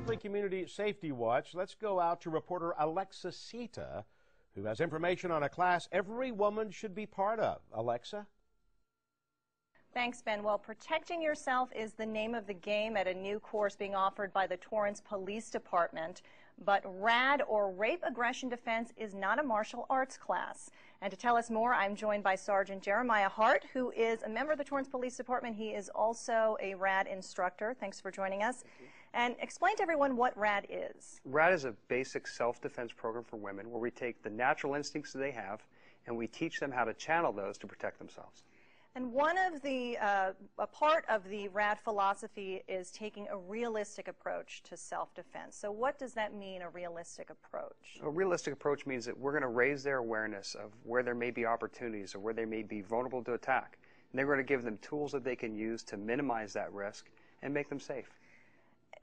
Weekly Community Safety Watch. Let's go out to reporter Alexa Sita, who has information on a class every woman should be part of. Alexa? Thanks, Ben. Well, protecting yourself is the name of the game at a new course being offered by the Torrance Police Department. But RAD, or Rape Aggression Defense, is not a martial arts class. And to tell us more, I'm joined by Sergeant Jeremiah Hart, who is a member of the Torrance Police Department. He is also a RAD instructor. Thanks for joining us. And explain to everyone what RAD is. RAD is a basic self-defense program for women where we take the natural instincts that they have and we teach them how to channel those to protect themselves. And one of the, a part of the RAD philosophy is taking a realistic approach to self-defense. So what does that mean, a realistic approach? A realistic approach means that we're going to raise their awareness of where there may be opportunities or where they may be vulnerable to attack. And they're going to give them tools that they can use to minimize that risk and make them safe.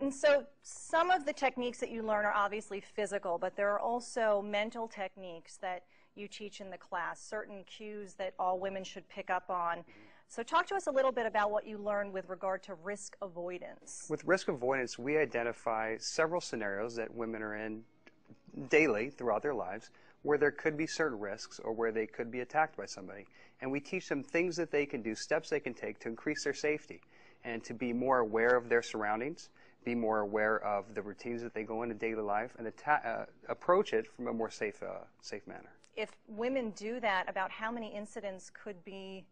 And so some of the techniques that you learn are obviously physical, but there are also mental techniques that you teach in the class, certain cues that all women should pick up on. So talk to us a little bit about what you learn with regard to risk avoidance. With risk avoidance, we identify several scenarios that women are in daily throughout their lives where there could be certain risks or where they could be attacked by somebody. And we teach them things that they can do, steps they can take to increase their safety and to be more aware of their surroundings, be more aware of the routines that they go into daily life, and approach it from a more safe manner. If women do that, about how many incidents could be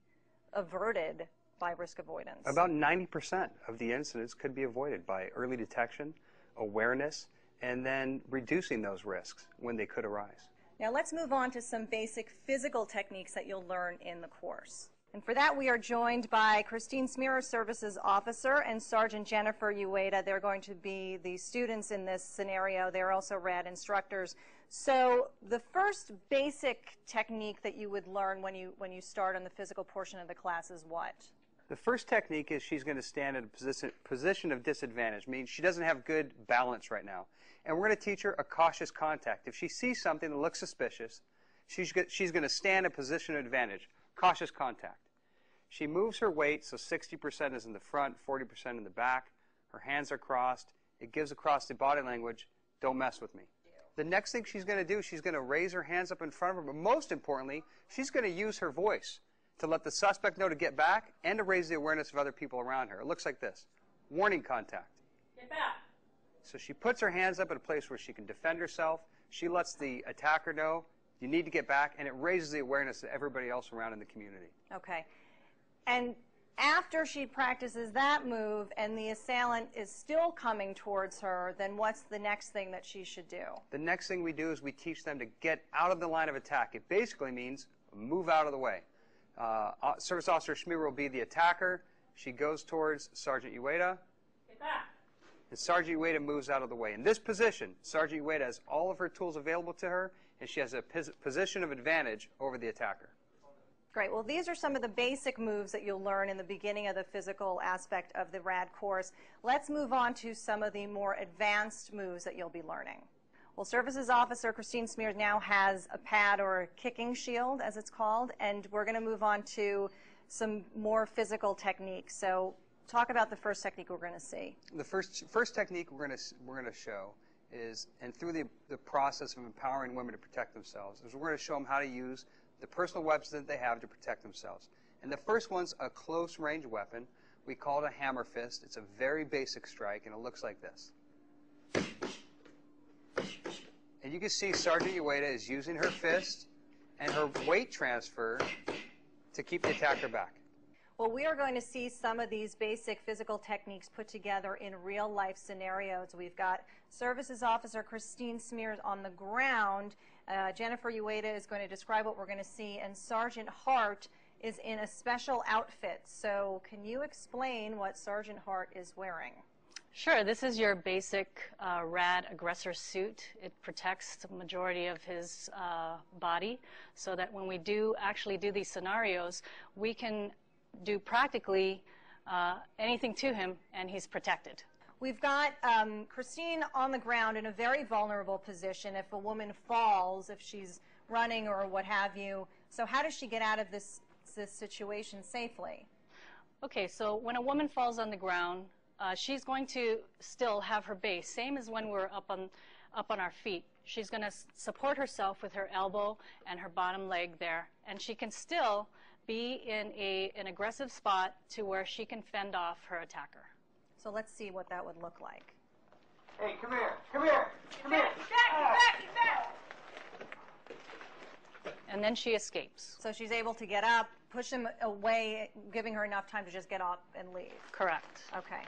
averted by risk avoidance? About 90% of the incidents could be avoided by early detection, awareness, and then reducing those risks when they could arise. Now let's move on to some basic physical techniques that you'll learn in the course. And for that, we are joined by Christine Smearer, Services Officer, and Sergeant Jennifer Ueda. They're going to be the students in this scenario. They're also RAD instructors. So the first basic technique that you would learn when you start on the physical portion of the class is what? The first technique is she's going to stand in a position of disadvantage, meaning she doesn't have good balance right now. And we're going to teach her a cautious contact. If she sees something that looks suspicious, she's going to stand in a position of advantage, cautious contact. She moves her weight, so 60% is in the front, 40% in the back. Her hands are crossed. It gives across the body language, don't mess with me. The next thing she's going to do, she's going to raise her hands up in front of her, but most importantly, she's going to use her voice to let the suspect know to get back and to raise the awareness of other people around her. It looks like this. Warning contact. Get back. So she puts her hands up at a place where she can defend herself. She lets the attacker know, you need to get back, and it raises the awareness of everybody else around in the community. Okay. And after she practices that move and the assailant is still coming towards her, then what's the next thing that she should do? The next thing we do is we teach them to get out of the line of attack. It basically means move out of the way. Service Officer Smearer will be the attacker. She goes towards Sergeant Ueda. Get back. And Sergeant Ueda moves out of the way. In this position, Sergeant Ueda has all of her tools available to her, and she has a position of advantage over the attacker. Great. Well, these are some of the basic moves that you'll learn in the beginning of the physical aspect of the RAD course. Let's move on to some of the more advanced moves that you'll be learning. Well, Services Officer Christine Smearer now has a pad or a kicking shield, as it's called, and we're going to move on to some more physical techniques. So talk about the first technique we're going to see. The first technique we're going to show is, and through the process of empowering women to protect themselves, is we're going to show them how to use the personal weapons that they have to protect themselves. And the first one's a close-range weapon. We call it a hammer fist. It's a very basic strike, and it looks like this. And you can see Sergeant Ueda is using her fist and her weight transfer to keep the attacker back. Well, we are going to see some of these basic physical techniques put together in real-life scenarios. We've got Services Officer Christine Smearer on the ground. Jennifer Ueda is going to describe what we're going to see, and Sergeant Hart is in a special outfit. So can you explain what Sergeant Hart is wearing? Sure. This is your basic RAD aggressor suit. It protects the majority of his body so that when we actually do these scenarios, we can do practically anything to him, and he's protected. We've got Christine on the ground in a very vulnerable position if a woman falls, if she's running or what have you. So how does she get out of this situation safely? Okay, so when a woman falls on the ground, she's going to still have her base, same as when we're up on our feet. She's going to support herself with her elbow and her bottom leg there, and she can still be in an aggressive spot to where she can fend off her attacker. So let's see what that would look like. Hey, come here, come here, come here. Get back. And then she escapes. So she's able to get up, push him away, giving her enough time to just get up and leave. Correct. Okay.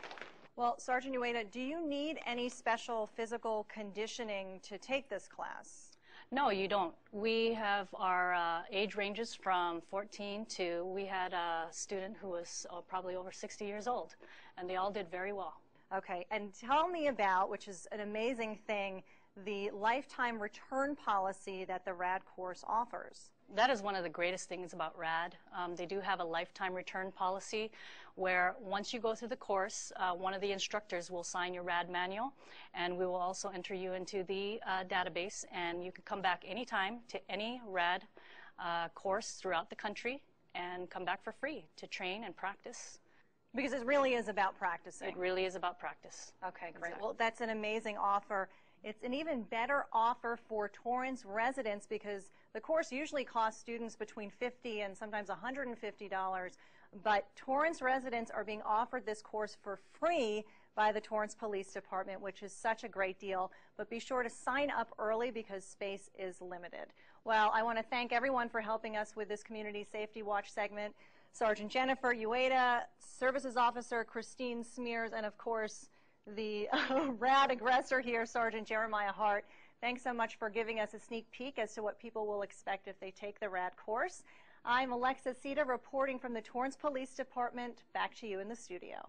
Well, Sergeant Ueda, do you need any special physical conditioning to take this class? No, you don't. We have our age ranges from 14 to, we had a student who was probably over 60 years old, and they all did very well. Okay, and tell me about, which is an amazing thing, the lifetime return policy that the RAD course offers. That is one of the greatest things about RAD. They do have a lifetime return policy where once you go through the course, one of the instructors will sign your RAD manual, and we will also enter you into the database, and you can come back anytime to any RAD course throughout the country and come back for free to train and practice. Because it really is about practicing. It really is about practice. Okay, great. Exactly. Well, that's an amazing offer. It's an even better offer for Torrance residents because the course usually costs students between $50 and sometimes $150, but Torrance residents are being offered this course for free by the Torrance Police Department, which is such a great deal. But be sure to sign up early because space is limited. Well, I want to thank everyone for helping us with this Community Safety Watch segment. Sergeant Jennifer Ueda, Services Officer Christine Smears, and of course, the RAD aggressor here, Sergeant Jeremiah Hart. Thanks so much for giving us a sneak peek as to what people will expect if they take the RAD course. I'm Alexis Sita reporting from the Torrance Police Department. Back to you in the studio.